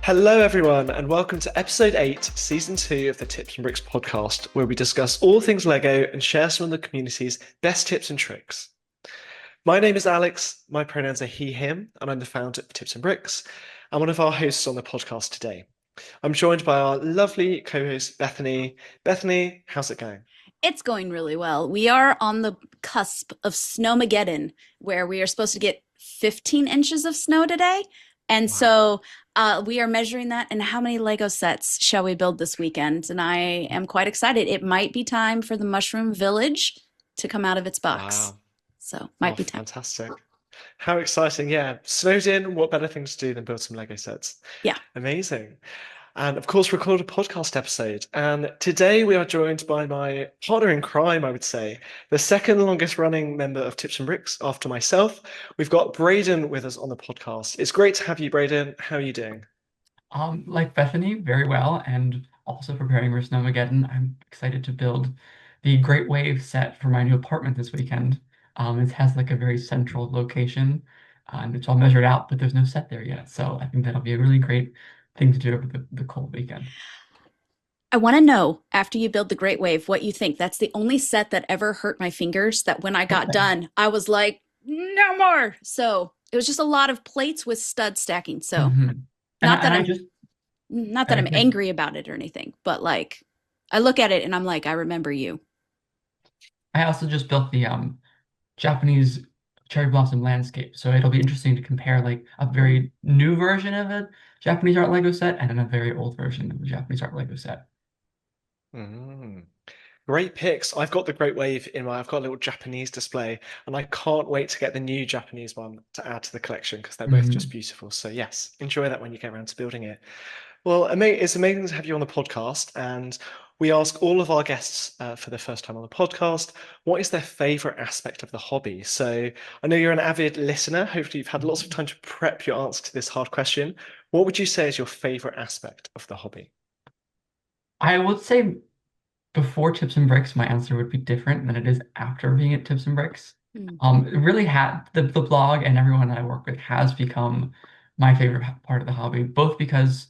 Hello, everyone, and welcome to episode 8, season 2 of the Tips and Bricks podcast, where we discuss all things Lego and share some of the community's best tips and tricks. My name is Alex, my pronouns are he, him, and I'm the founder of Tips and Bricks, and one of our hosts on the podcast today. I'm joined by our lovely co host, Bethany. Bethany, how's it going? It's going really well. We are on the cusp of Snowmageddon, where we are supposed to get 15 inches of snow today. And Wow. so we are measuring that and how many Lego sets shall we build this weekend? And I am quite excited. It might be time for the Mushroom Village to come out of its box. Wow. So Oh, might be time. fantastic. How exciting. Yeah, snowed in. What better thing to do than build some Lego sets? Yeah. Amazing. And of course, record a podcast episode. And today we are joined by my partner in crime, I would say, the second longest running member of Tips and Bricks after myself. We've got Brayden with us on the podcast. It's great to have you, Brayden. How are you doing? Like Bethany, very well, and also preparing for Snowmageddon. I'm excited to build the Great Wave set for my new apartment this weekend. It has like a very central location, and it's all measured out, but there's no set there yet. So I think that'll be a really great thing to do over the cold weekend. I want to know after you build the Great Wave what you think. That's the only set that ever hurt my fingers that when I got done, I was like, no more. So it was just a lot of plates with stud stacking. So hmm And not I, that and I I'm just not that I I'm think angry about it or anything, but like I look at it and I'm like, I remember you. I also just built the Japanese cherry blossom landscape. So it'll be interesting to compare like a very new version of a Japanese art Lego set and then a very old version of a Japanese art Lego set. Mm. Great picks. I've got the Great Wave in my, I've got a little Japanese display, and I can't wait to get the new Japanese one to add to the collection because they're both just Mhm. beautiful. So yes, enjoy that when you get around to building it. Well, it's amazing to have you on the podcast, and we ask all of our guests for the first time on the podcast, what is their favorite aspect of the hobby? So I know you're an avid listener. Hopefully, you've had lots of time to prep your answer to this hard question. What would you say is your favorite aspect of the hobby? I would say before Tips and Bricks, my answer would be different than it is after being at Tips and Bricks. Mm. It really had the blog and everyone that I work with has become my favorite part of the hobby, both because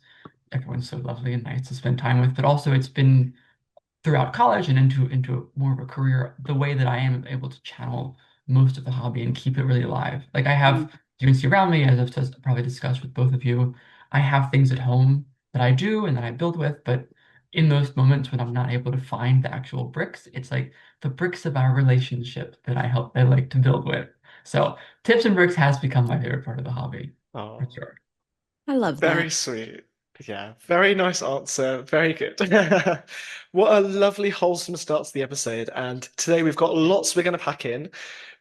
everyone's so lovely and nice to spend time with, but also it's been throughout college and into more of a career, the way that I am able to channel most of the hobby and keep it really alive. Like I have, Mm. you can see around me, as I've just probably discussed with both of you, I have things at home that I do and that I build with, but in those moments when I'm not able to find the actual bricks, it's like the bricks of our relationship that I like to build with. So Tips and Bricks has become my favorite part of the hobby, for Oh. sure. I love that. Very sweet. Yeah, very nice answer. Very good. What a lovely, wholesome start to the episode. And today we've got lots we're going to pack in.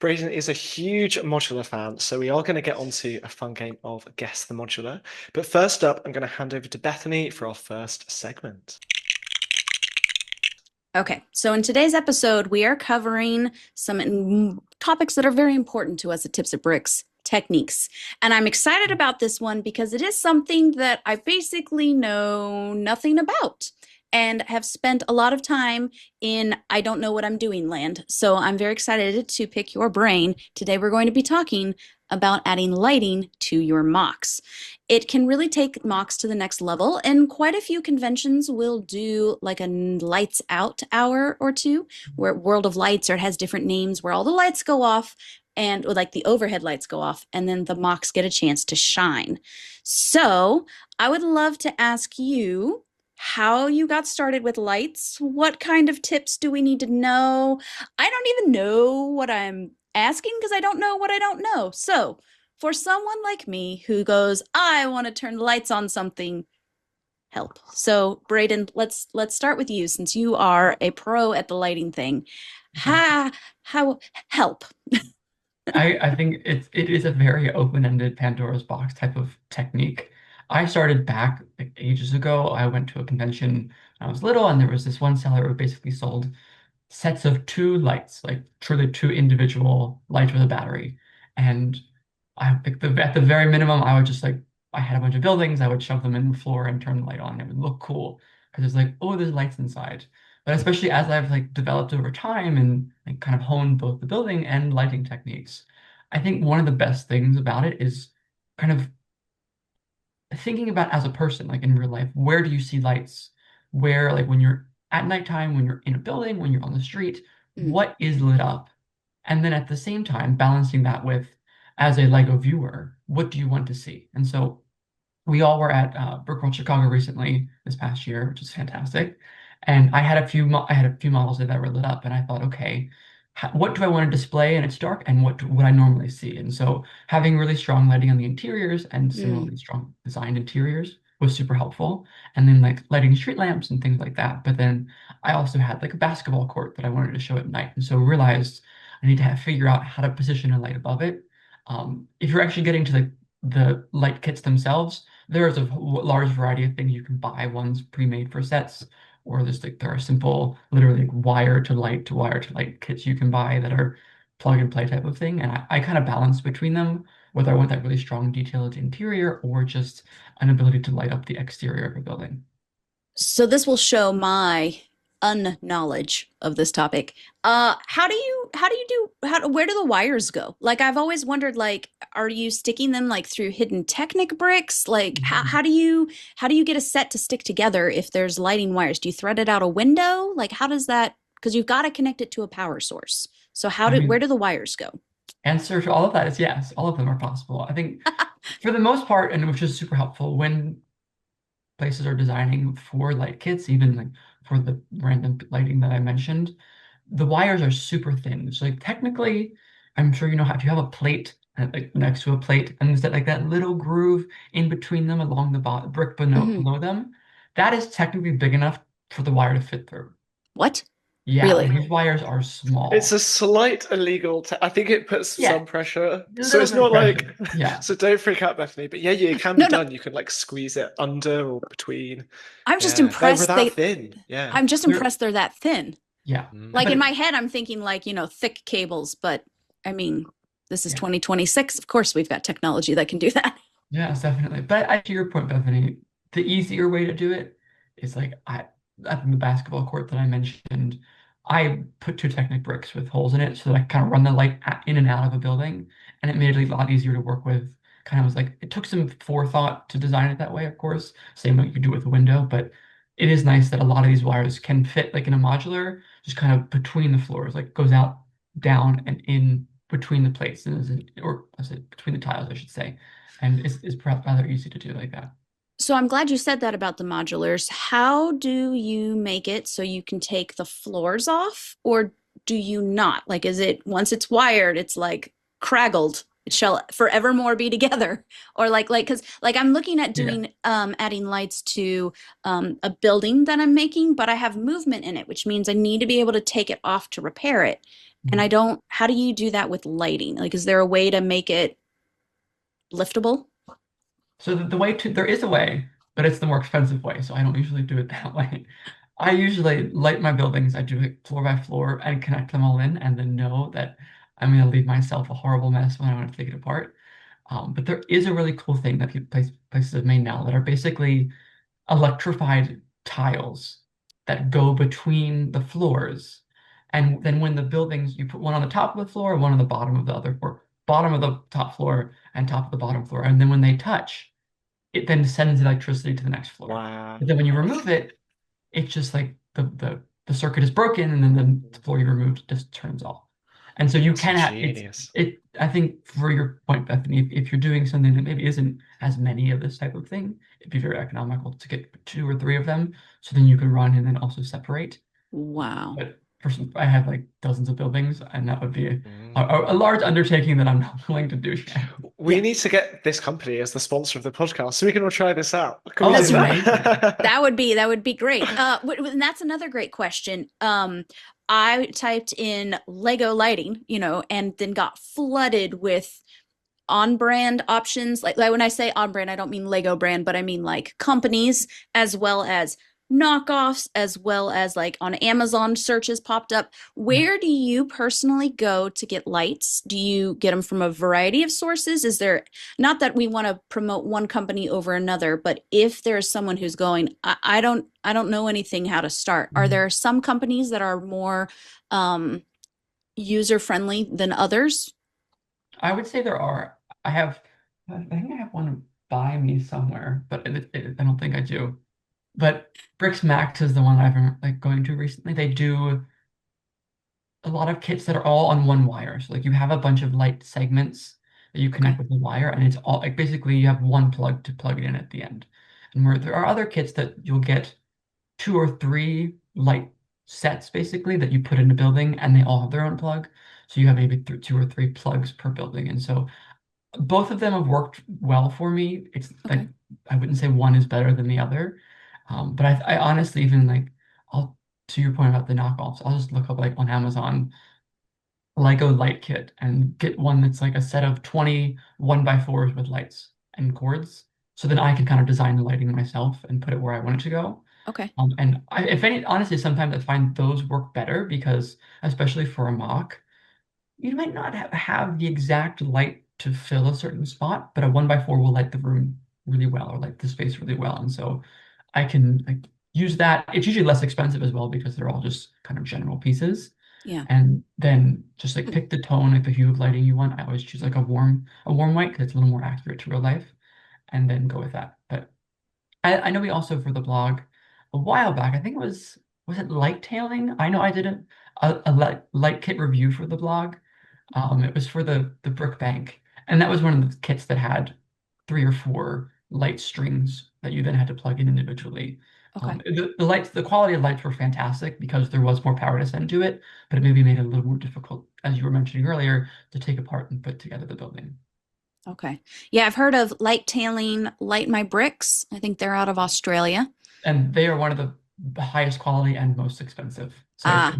Brayden is a huge modular fan, so we are going to get onto a fun game of Guess the Modular. But first up, I'm going to hand over to Bethany for our first segment. Okay, so in today's episode, we are covering some topics that are very important to us at Tips of Bricks techniques. And I'm excited about this one because it is something that I basically know nothing about and have spent a lot of time in I don't know what I'm doing land. So I'm very excited to pick your brain. Today, we're going to be talking about adding lighting to your MOCs. It can really take MOCs to the next level, and quite a few conventions will do like a lights out hour or two, where World of Lights, or it has different names, where all the lights go off and like the overhead lights go off, and then the MOCs get a chance to shine. So I would love to ask you how you got started with lights. What kind of tips do we need to know? I don't even know what I'm asking because I don't know what I don't know. So, for someone like me who goes, I want to turn the lights on something, help. So, Brayden, let's start with you since you are a pro at the lighting thing. How help? I think it is a very open-ended Pandora's box type of technique. I started back like ages ago. I went to a convention when I was little, and there was this one seller who basically sold sets of two lights, like truly two individual lights with a battery. And I like at the very minimum, I would just like I had a bunch of buildings, I would shove them in the floor and turn the light on, and it would look cool because it's like, oh, there's lights inside. But especially as I've like developed over time and like kind of honed both the building and lighting techniques, I think one of the best things about it is kind of thinking about as a person, like in real life, where do you see lights? Where, like when you're at nighttime, when you're in a building, when you're on the street, Mm, what is lit up? And then at the same time, balancing that with, as a Lego viewer, what do you want to see? And so we all were at Brickworld Chicago recently this past year, which is fantastic. And I had a few models that were lit up, and I thought, okay, what do I want to display? And it's dark, and what would I normally see? And so having really strong lighting on the interiors and mm. similarly strong designed interiors was super helpful. And then like lighting street lamps and things like that. But then I also had like a basketball court that I wanted to show at night, and so realized I need to figure out how to position a light above it. If you're actually getting to the light kits themselves, there's a large variety of things you can buy. Ones pre-made for sets, or there are simple, literally like wire to light to wire to light kits you can buy that are plug and play type of thing. And I kind of balance between them, whether I want that really strong detailed interior or just an ability to light up the exterior of a building. So this will show my unknowledge of this topic. Where do the wires go? Like I've always wondered, like, are you sticking them like through hidden Technic bricks? Like how do you get a set to stick together if there's lighting wires? Do you thread it out a window? Like how does that, because you've got to connect it to a power source. So I where mean, do the wires go? answer to all of that is yes, all of them are possible. I think for the most part, and which is super helpful when places are designing for light kits, even like for the random lighting that I mentioned, the wires are super thin. So like technically, I'm sure you know how if you have a plate like next to a plate and there's that little groove in between them along the bottom brick Hmm. below them, that is technically big enough for the wire to fit through. What? Yeah, like Really? these wires are It's a small. slight illegal. I think it puts Yeah, some pressure. a So little it's bit of not like. pressure. Yeah. So don't freak out, Bethany. But yeah, it can be No, no. done. You can like squeeze it under or between. I'm just Yeah, they're impressed that thin. Yeah. I'm just They're, impressed they're that thin. yeah. Like But in my Mm. head, I'm thinking like, thick cables, but I mean, this is yeah. 2026. Of course, we've got technology that can do that. Yes, definitely. But to your point, Bethany, the easier way to do it is like at the basketball court that I mentioned, I put two Technic bricks with holes in it so that I kind of run the light in and out of a building, and it made it a lot easier to work with. Kind of was like it took some forethought to design it that way, of course, same like you do with a window, but it is nice that a lot of these wires can fit like in a modular, just kind of between the floors, like goes out, down, and in between the plates, or I said between the tiles, I should say, and it's perhaps rather easy to do like that. So I'm glad you said that about the modulars. How do you make it so you can take the floors off, or do you not? Like, is it once it's wired, it's like craggled? It shall forevermore be together, or because like I'm looking at Yeah. doing adding lights to a building that I'm making, but I have movement in it, which means I need to be able to take it off to repair it, and I Mhm. don't. How do you do that with lighting? Like, is there a way to make it liftable? So the way to there is a way, but it's the more expensive way. So I don't usually do it that way. I usually light my buildings. I do it floor by floor and connect them all in, and then know that I'm going to leave myself a horrible mess when I want to take it apart. But there is a really cool thing that places have made now that are basically electrified tiles that go between the floors. And then when the buildings, you put one on the top of the floor, one on the bottom of the other, or bottom of the top floor and top of the bottom floor. And then when they touch, it then sends electricity to the next floor. Wow. But then when you remove it, it's just like the circuit is broken and then the floor you removed just turns off. And so you That's can have ingenious. I think for your point, Bethany, if you're doing something that maybe isn't as many of this type of thing, it'd be very economical to get two or three of them. So then you can run and then also separate. Wow. But I have like dozens of buildings, and that would be Mm. a large undertaking that I'm not willing to do yet. We Yeah. need to get this company as the sponsor of the podcast so we can all try this out. Can Oh, we that'd do be That's amazing. that? that would be great. And that's another great question. I typed in Lego lighting, and then got flooded with on brand options. Like when I say on brand, I don't mean Lego brand, but I mean like companies as well as knockoffs, as well as like on Amazon searches popped up. Yeah. Where do you personally go to get lights? Do you get them from a variety of sources? Is there, not that we want to promote one company over another, but if there's someone who's going, I don't know anything how to start. Are Mhm. there some companies that are more um, user friendly than others? I would say there are. I think I have one. by me somewhere, but I don't think I do. But Bricks Max is the one I've been like going to recently. They do a lot of kits that are all on one wire. So like you have a bunch of light segments that you Okay. connect with the wire, and it's all like basically you have one plug to plug it in at the end. And where there are other kits that you'll get two or three light sets basically that you put in a building, and they all have their own plug. So you have maybe th two or three plugs per building. And so both of them have worked well for me. It's like Okay. I wouldn't say one is better than the other. But I honestly even like I'll to your point about the knockoffs, I'll just look up like on Amazon Lego light kit and get one that's like a set of 20 1x4s with lights and cords. So then I can kind of design the lighting myself and put it where I want it to go. Okay. And if any, honestly, sometimes I find those work better because, especially for a mock, you might not have the exact light to fill a certain spot, but a 1x4 will light the room really well or light the space really well. And so I can like use that. It's usually less expensive as well because they're all just kind of general pieces. Yeah. And then just like Mm. pick the tone, like the hue of lighting you want. I always choose like a warm white because it's a little more accurate to real life, and then go with that. But I know we also for the blog a while back, I think was it light tailing? I know I did a light kit review for the blog. It was for the brick bank, and that was one of the kits that had three or four light strings that you then had to plug in individually. Okay. The lights, the quality of lights were fantastic because there was more power to send to it, but it maybe made it a little more difficult, as you were mentioning earlier, to take apart and put together the building. Okay. Yeah, I've heard of light tailing, Light My Bricks. I think they're out of Australia. And they are one of the highest quality and most expensive. So it's Ah,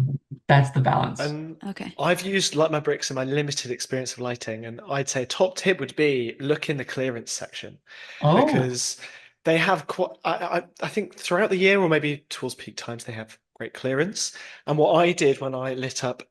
that's the balance. And okay. I've used Light My Bricks in my limited experience of lighting, and I'd say top tip would be look in the clearance section Oh, because they have quite. I think throughout the year or maybe towards peak times they have great clearance. And what I did when I lit up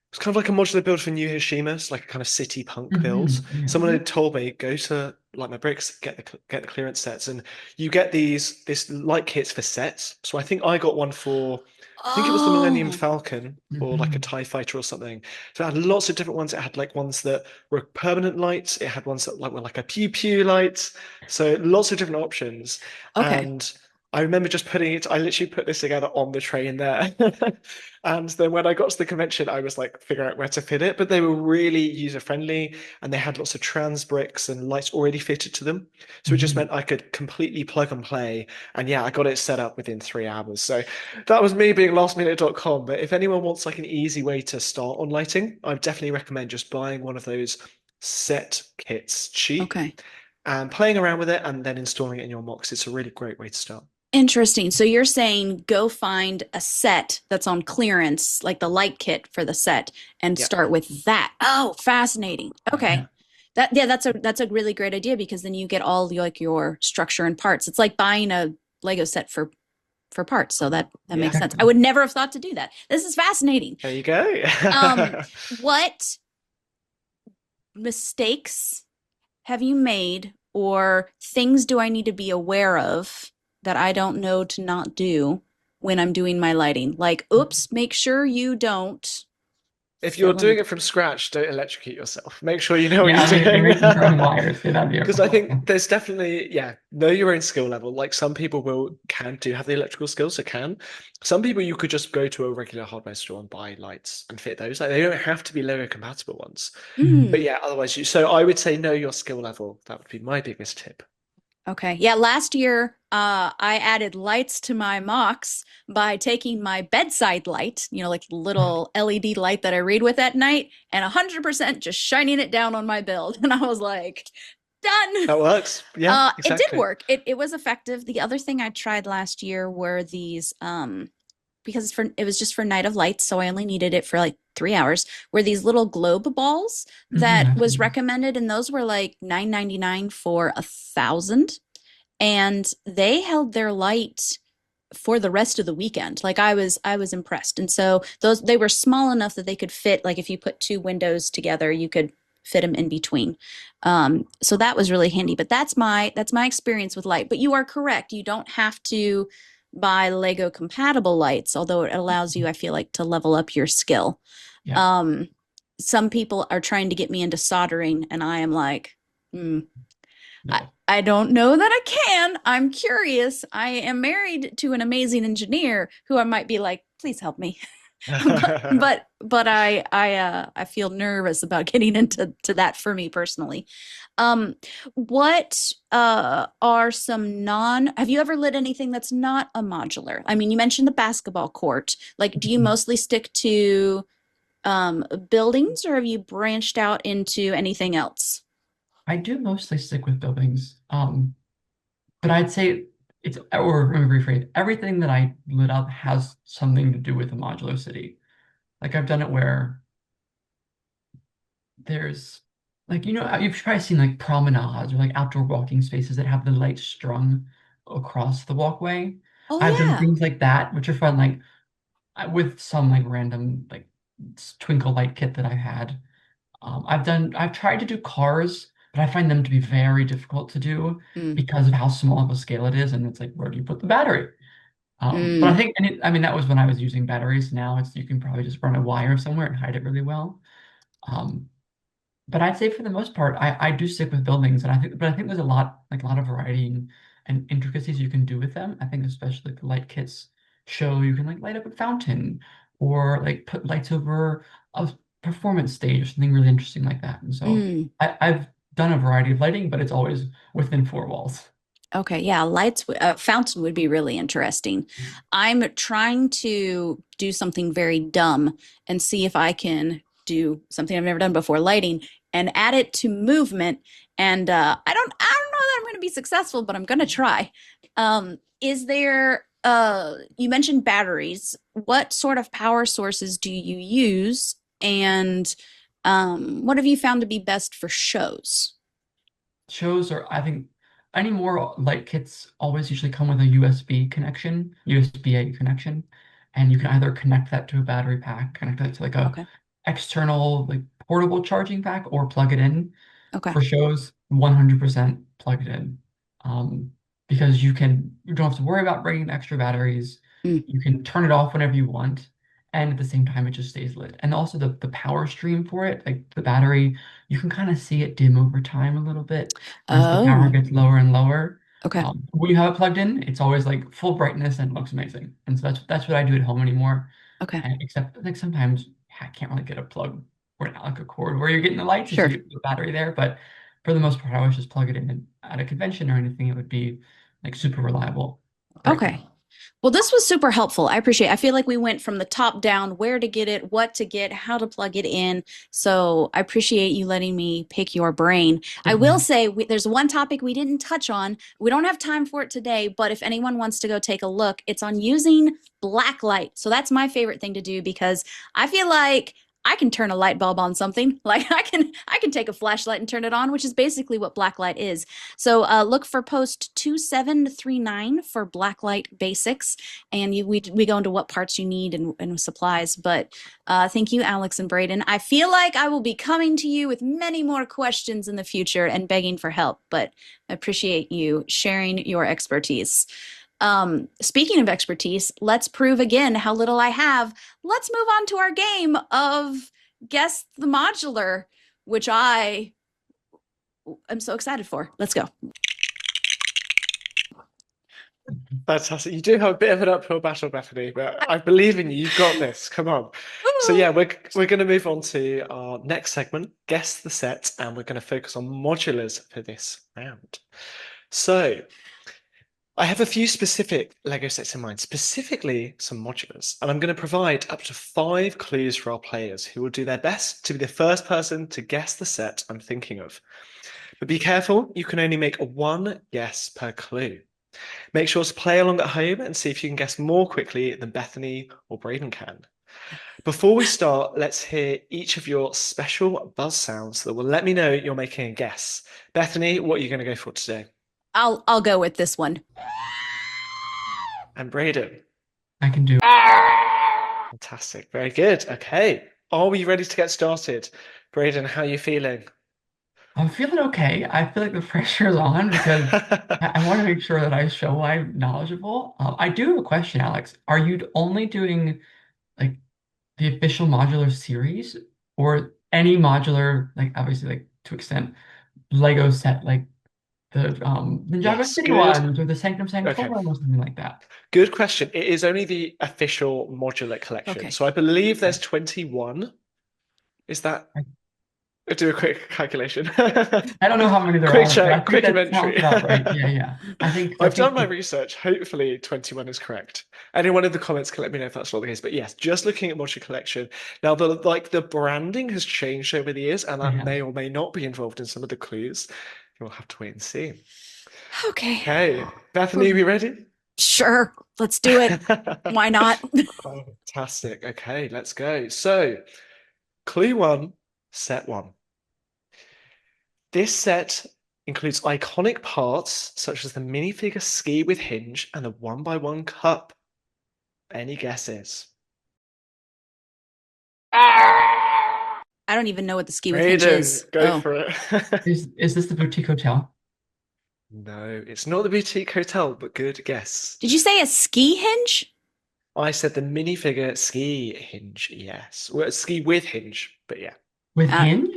it's kind of like a modular build for New Hiroshima. It's like a kind of city punk build. yeah. Someone had told me go to Like My Bricks, get the clearance sets, and you get this light kits for sets. So I think I got one for, I think it was the Millennium Oh, Falcon or like a Mhm. TIE fighter or something. So it had lots of different ones. It had like ones that were permanent lights. It had ones that like were like a pew pew light. So lots of different options. okay. And I remember just putting it, I literally put this together on the train there. And then when I got to the convention, I was like figuring out where to fit it. But they were really user friendly and they had lots of trans bricks and lights already fitted to them. So it just Mhm. meant I could completely plug and play. And yeah, I got it set up within 3 hours. So that was me being lastminute.com. But if anyone wants like an easy way to start on lighting, I would definitely recommend just buying one of those set kits cheap Okay. and playing around with it and then installing it in your MOCs. It's a really great way to start. Interesting. So you're saying go find a set that's on clearance, like the light kit for the set, and Yeah. start with that. Oh, fascinating. Okay. Yeah. That's a really great idea because then you get all like your structure and parts. It's like buying a Lego set for parts. So that Yeah. makes sense. I Exactly. would never have thought to do that. This is fascinating. There you go. Um, what mistakes have you made or things do I need to be aware of that I don't know to not do when I'm doing my lighting? Like, oops, make sure you don't If you're fill in the doing it from dark. scratch, don't electrocute yourself. Make sure you know what Yeah, you're doing. maybe some growing wires. Yeah, that'd be a Because I think problem. there's definitely, yeah, know your own skill level. Like some people do have the electrical skills, so can. Some people you could just go to a regular hardware store and buy lights and fit those. Like they don't have to be Lego compatible ones. But Mm, yeah, otherwise so I would say know your skill level. That would be my biggest tip. okay. Yeah, last year I added lights to my MOCs by taking my bedside light, like the little LED light that I read with at night, and 100% just shining it down on my build. And I was like, done. That works. Yeah, It did exactly. work. It was effective. The other thing I tried last year were these because it was just for Night of Lights, so I only needed it for like 3 hours. Were these little globe balls that I've was seen those. recommended, and those were like 9.99 for 1,000, and they held their light for the rest of the weekend. Like I was impressed. And so they were small enough that they could fit, like if you put two windows together, you could fit them in between. So that was really handy. But that's my experience with light. But you are correct. You don't have to buy Lego compatible lights, although it allows you, I feel like, to level up your skill. Yeah. Um, some people are trying to get me into soldering, and I am like, hmm, No. I don't know that I can. I'm curious. I am married to an amazing engineer who I might be like, please help me. But I feel nervous about getting into that for me personally. Um, what are some non, have you ever lit anything that's not a modular? I mean, you mentioned the basketball court. Like, do you mostly stick to buildings or have you branched out into anything else? I do mostly stick with buildings. But I'd say or let me rephrase, everything that I lit up has something to do with a modular city. Like I've done it where there's like, you've probably seen like promenades or like outdoor walking spaces that have the lights strung across the walkway. Oh I've done yeah. things like that, which are fun, like with some like random like twinkle light kit that I had. I've tried to do cars, but I find them to be very difficult to do Mm, because of how small of a scale it is, and it's like, where do you put the battery? But I mm, think, I mean, that was when I was using batteries. Now it's you can probably just run a wire somewhere and hide it really well. Um, but I'd say for the most part, I do stick with buildings, and I think there's a lot of variety and intricacies you can do with them. I think especially the light kits show you can like light up a fountain or like put lights over a performance stage or something really interesting like that. And so mm. I've done a variety of lighting, but it's always within four walls. Okay, yeah, fountain would be really interesting. I'm trying to do something very dumb and see if I can do something I've never done before, lighting, and add it to movement. And I don't know that I'm going to be successful, but I'm going to try. Is there you mentioned batteries. What sort of power sources do you use? And what have you found to be best for shows? Shows or I think any more light kits always usually come with a USB connection, USB-A connection, and you can either connect that to a battery pack, connect that to like a Okay. external like portable charging pack, or plug it in. Okay. For shows, 100% plug it in. Um, because you don't have to worry about bringing extra batteries. Mm. You can turn it off whenever you want, and at the same time, it just stays lit. And also the power stream for it, like the battery, you can kind of see it dim over time a little bit as the power Oh, gets lower and lower. okay. When you have it plugged in, it's always like full brightness and it looks amazing. And so that's what I do at home anymore. Okay. And except like sometimes I can't really get a plug or like a cord where you're getting the lights, so Sure. you get the battery there. But for the most part, I always just plug it in and at a convention or anything, it would be like super reliable. Great thing. Okay. Well, this was super helpful. I appreciate it. I feel like we went from the top down, where to get it, what to get, how to plug it in. So I appreciate you letting me pick your brain. I will Definitely. say there's one topic we didn't touch on. We don't have time for it today, but if anyone wants to go take a look, it's on using black light. So that's my favorite thing to do because I feel like I can turn a light bulb on something. Like I can take a flashlight and turn it on, which is basically what black light is. So look for post 2739 for blacklight basics, and we go into what parts you need and supplies. But thank you, Alex and Brayden. I feel like I will be coming to you with many more questions in the future and begging for help. But I appreciate you sharing your expertise. Speaking of expertise, let's prove again how little I have. Let's move on to our game of guess the modular, which I am so excited for. Let's go. Fantastic. You do have a bit of an uphill battle, Bethany, but I believe in you. You've got this. Come on. So yeah, we're going to move on to our next segment, guess the set, and we're going to focus on modulars for this round. So I have a few specific Lego sets in mind, specifically some modulars, and I'm going to provide up to 5 clues for our players who will do their best to be the first person to guess the set I'm thinking of. But be careful, you can only make one guess per clue. Make sure to play along at home and see if you can guess more quickly than Bethany or Brayden can. Before we start, let's hear each of your special buzz sounds that will let me know you're making a guess. Bethany, what are you going to go for today? I'll go with this one. And Brayden. I can do. Fantastic. Very good. Okay. Are we ready to get started? Brayden, how are you feeling? I'm feeling okay. I feel like the pressure is on because I want to make sure that I show I'm knowledgeable. I do have a question, Alex. Are you only doing like the official modular series or any modular, like obviously like to extent Lego set, like Ninjago Yes, City good. ones or the Sanctum Okay, Sanctorum or something like that. good question. It is only the official modular collection. Okay. So I believe Okay. there's 21. Is that? I, I'll do a quick calculation. I don't know how many there Quick are, but I check, think quick that sounds inventory. about right. Yeah, yeah. I I've done think my research. Hopefully, 21 is correct. Anyone in the comments can let me know if that's not the case. But yes, just looking at modular collection. Now, the branding has changed over the years, and it that has. may or may not be involved in some of the clues. You'll have to wait and see. Okay. Okay, Bethany, we ready? Sure. Let's do it. Why not? Fantastic. Okay, let's go. So, clue one, set one. This set includes iconic parts such as the minifigure ski with hinge and the one-by-one cup. Any guesses? I don't even know what the ski with hinge is. Brayden, go Oh, for it. Is this the boutique hotel? No, it's not the boutique hotel, but good guess. did you say a ski hinge? I said the minifigure ski hinge, yes. Well, ski with hinge, but yeah. With Uh, hinge?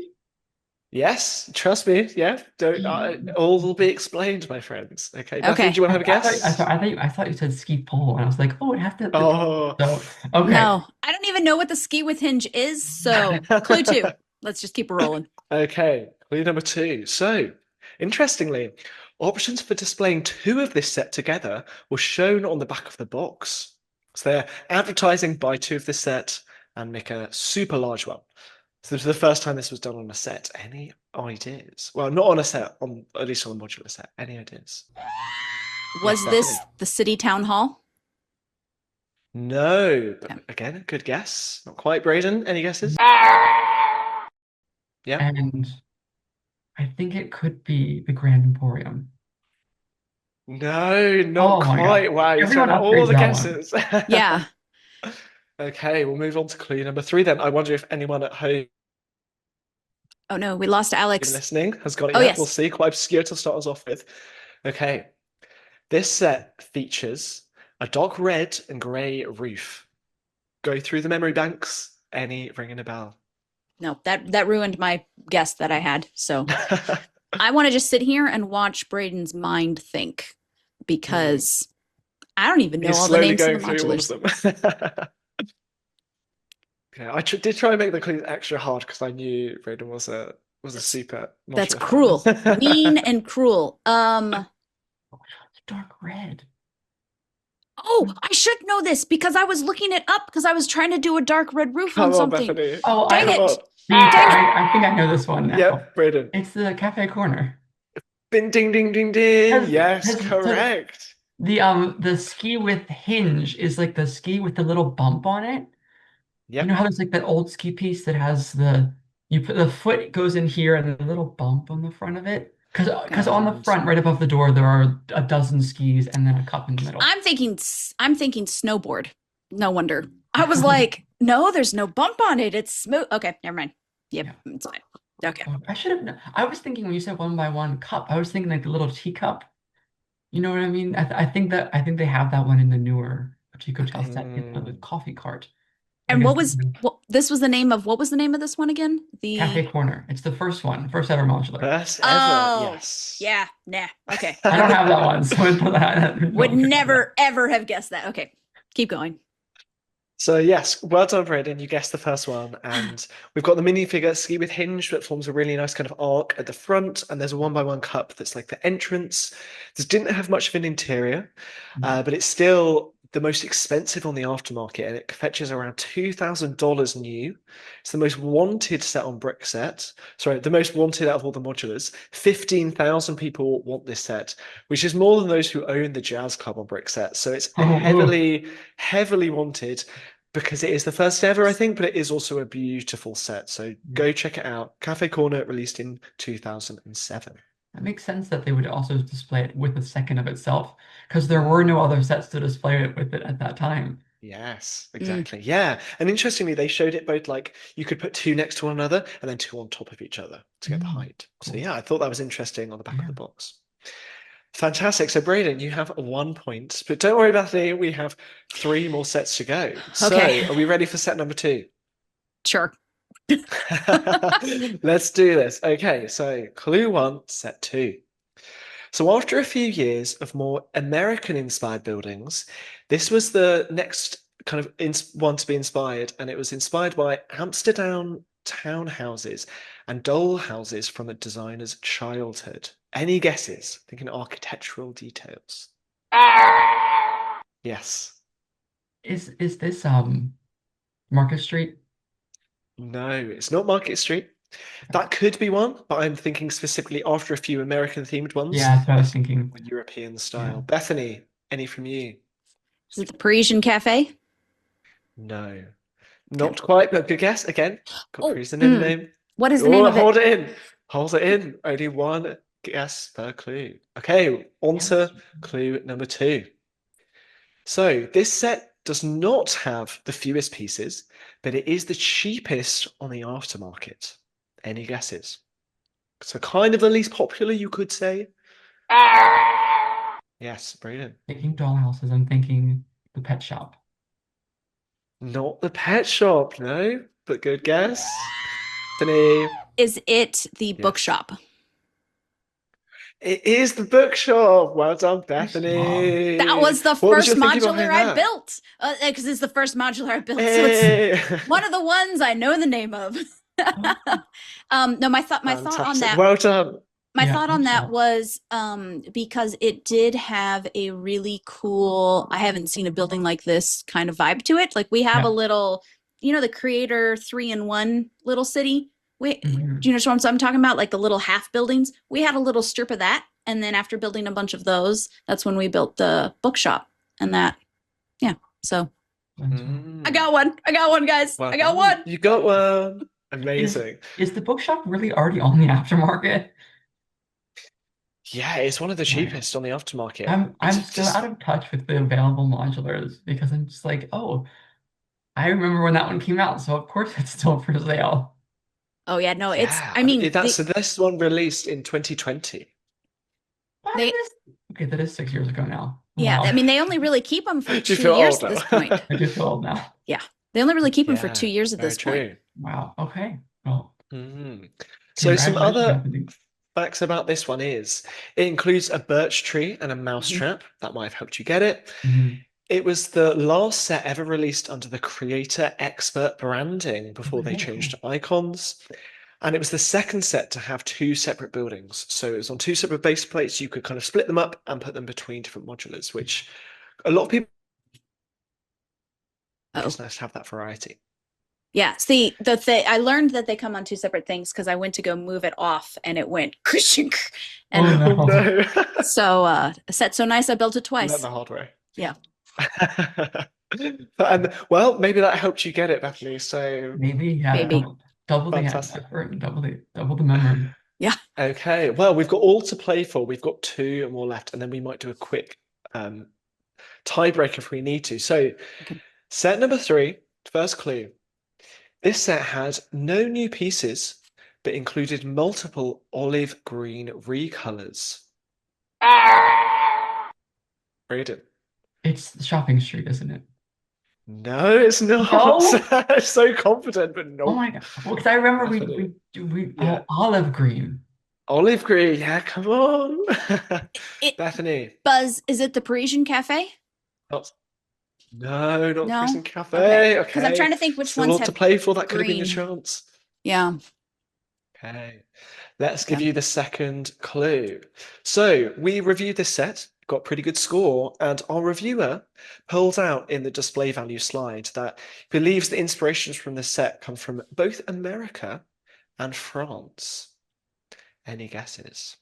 Yes, trust me. Yeah, don't. Ski. All will be explained, my friends. Okay, Bethany, do okay. you want to have a guess? I thought you said ski pole, and I was like, oh, it have to. Oh, So okay. No, I don't even know what the ski with hinge is. So, clue two. Let's just keep it rolling. okay. Clue number two. So, interestingly, options for displaying two of this set together were shown on the back of the box. So they're advertising buy two of this set and make a super large one. So this was the first time this was done on a set. Any ideas? Well, not on a set, on at least on a modular set. Any ideas? Was Yes, this Bethany. the city town hall? No, Okay. but again, good guess. Not quite, Brayden. Any guesses? Yeah. And I think it could be the Grand Emporium. No, not Oh my God. quite. Wow, you're Everyone throwing out all upgrades the that one. guesses. Yeah. Okay, we'll move on to clue number three then. I wonder if anyone at home Oh no, we lost even Alex. listening has got it Oh yet. We'll yes. see. Quite obscure to start us off with. Okay, this set features a dark red and grey roof. Go through the memory banks. Any ringing a bell? No, that ruined my guess that I had. So I want to just sit here and watch Braden's mind think because I don't even know He's all the slowly names of going the through all of modulars. them. Yeah, did try and make the clues extra hard because I knew Brayden was a That's super that's modular cruel. Mean fan. and cruel. Oh, it's dark red. Oh, I should know this because I was looking it up because I was trying to do a dark red roof on Come on, something. Bethany. Oh, Dang Come on. it. see, Dang it. I think I know this one now. Yep, Brayden. It's the Cafe Corner. Ding, ding, ding, ding, ding. Has Yes, has the correct. the ski with hinge is like the ski with the little bump on it. You know Yep. how there's like that old ski piece that has you put the foot goes in here and a little bump on the front of it? Because on the And front, right above the door, there are a dozen skis and then a cup in the middle. I'm thinking snowboard. No wonder. I was like, no, there's no bump on it. It's smooth. Okay, never mind. Yep, Yeah. it's fine. Okay. Oh, I should have known. I was thinking when you said one by one cup, I was thinking like the little teacup. You know what I mean? I think they have that one in the newer boutique hotel Okay. set in the coffee cart. I And guess this was the name of what was the name of this one again? Cafe Corner. It's the first one, first ever modular. first ever, Oh, yes. yeah, nah. Okay. I don't have that one, so for that, Would never ever have guessed that. Okay. Keep going. So yes, well done, Brayden. You guessed the first one, and we've got the minifigure ski with hinge that forms a really nice kind of arc at the front, and there's a one-by-one cup that's like the entrance. This didn't have much of an interior, but it's still the most expensive on the aftermarket, and it fetches around $2,000 new. It's the most wanted set on brick set. Sorry, the most wanted out of all the modulars. 15,000 people want this set, which is more than those who own the Jazz Club on brick set. So it's heavily, heavily wanted because it is the first ever, I think, but it is also a beautiful set. So go check it out. Cafe Corner, released in 2007. That makes sense that they would also display it with a second of itself, because there were no other sets to display it with it at that time. Yes, exactly. Yeah. And interestingly, they showed it both like you could put two next to one another and then two on top of each other to get the height. So Cool. yeah, I thought that was interesting on the back of Yeah. the box. Fantastic. So Brayden, you have 1 point, but don't worry about it. We have 3 more sets to go. So Okay. are we ready for set number 2? Sure. Let's do this. Okay, so clue 1, set 2. So after a few years of more American-inspired buildings, this was the next kind of one to be inspired, and it was inspired by Amsterdam townhouses and doll houses from a designer's childhood. Any guesses? Thinking architectural details. Yes. Is this Market Street? No, it's not Market Street. That could be one, but I'm thinking specifically after a few American-themed ones. Yeah, that's what I was This thinking. with European Yeah. style. Bethany, any from you? Is it the Parisian Cafe? No. Okay. Not quite, but good guess. Again, got Oh, Parisian in the name. what is the name Oh, of it? hold it in. Hold it in. Only one guess per clue. Okay, on to clue number 2. So this set does not have the fewest pieces, but it is the cheapest on the aftermarket. Any guesses? So kind of the least popular, you could say. Yes, Brayden. Thinking dollhouses, I'm thinking the pet shop. Not the pet shop, no, but good guess. Bethany. Is it the Yes. bookshop? It is the bookshop. Well done, Nice job. Bethany. That was the What was first your thinking modular behind I that? built. Because it's the first modular I built, so it's Hey. one of the ones I know the name of. No, my thought on Fantastic. that. Well done. My Yeah, thought on good that job. was because it did have a really cool, I haven't seen a building like this kind of vibe to it. Like we have Yeah. a little, the Creator 3-in-1 little city. Do Mhm. you know what I'm talking about? Like the little half buildings. We had a little strip of that. And then after building a bunch of those, that's when we built the bookshop. And that, yeah. So I got one. I got one, guys. Well I got done. one. You got one. Is, Amazing. is the bookshop really already on the aftermarket? Yeah, it's one of the Right. cheapest on the aftermarket. I'm It's so just out of touch with the available modulars because I'm just like, oh, I remember when that one came out, so of course it's still for sale. Oh, yeah. No, yeah. I mean, That's this one released in 2020. What they, is okay, that is 6 years ago now. yeah. Wow. I mean, they only really keep them for Do you 2 feel years old at now? this point. I do feel old now. Yeah. They only really keep them for Yeah, 2 years at very this point. true. Wow. Okay. Well, Mhm. So some congratulations, other Anthony. facts about this one is it includes a birch tree and a mousetrap. That might have helped you get it. Mhm. It was the last set ever released under the Creator Expert branding before they Very changed cool. to icons. And it was the second set to have 2 separate buildings. So it was on 2 separate base plates. You could kind of split them up and put them between different modulars, which a lot of people think Oh, it's nice to have that variety. yeah. See, I learned that they come on 2 separate things because I went to go move it off and it went krishink. Oh And no. No. so a set so nice I built it Learn twice. the hard way. Yeah. And well, maybe that helped you get it, Bethany. So Maybe, yeah, Maybe. double the fantastic. effort and double the memory. Yeah. Okay, well, we've got all to play for. We've got 2 more left, and then we might do a quick tiebreaker if we need to. So, Okay. set number 3, first clue. This set had no new pieces, but included multiple olive green recolors. Brayden. It's the shopping street, isn't it? No, it's not. No? So confident, but no. Oh my God. Well, because I remember Definitely. oh, olive green. Olive green, yeah, come on. It, Bethany. Buzz, is it the Parisian Cafe? Not, no, not No? Prison Cafe. Okay. Because I'm trying to think which Still ones a lot to have play for. That could have been your green. chance. Yeah. Okay. Let's give you the second clue. So we reviewed this set, got a pretty good score, and our reviewer pulled out in the display value slide that he believes the inspirations from this set come from both America and France. Any guesses?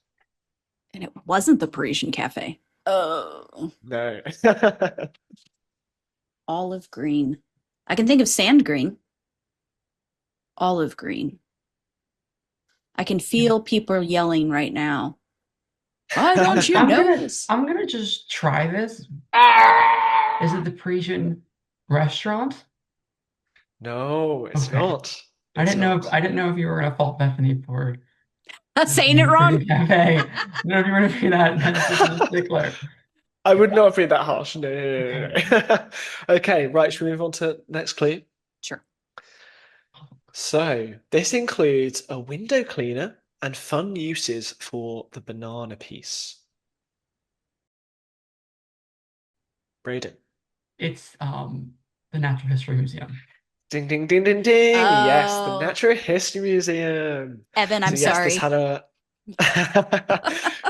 And it wasn't the Parisian Cafe. Oh. No. Olive green. I can think of sand green. Olive green. I can feel people yelling right now. Why don't you know this? I'm gonna just try this. Is it the Parisian restaurant? No, it's Okay. not. I It's didn't know not. I didn't know if you were gonna fault Bethany for Saying it wrong. Cafe. I didn't know if you were gonna be that stickler. I would not be that harsh. No, no, no, Okay. no, no. Okay, right. Should we move on to next clue? Sure. So this includes a window cleaner and fun uses for the banana piece. Brayden. It's the Natural History Museum. Ding, ding, ding, ding, ding. Yes, the Oh, Natural History Museum. Evan, I'm So yes, this sorry. had a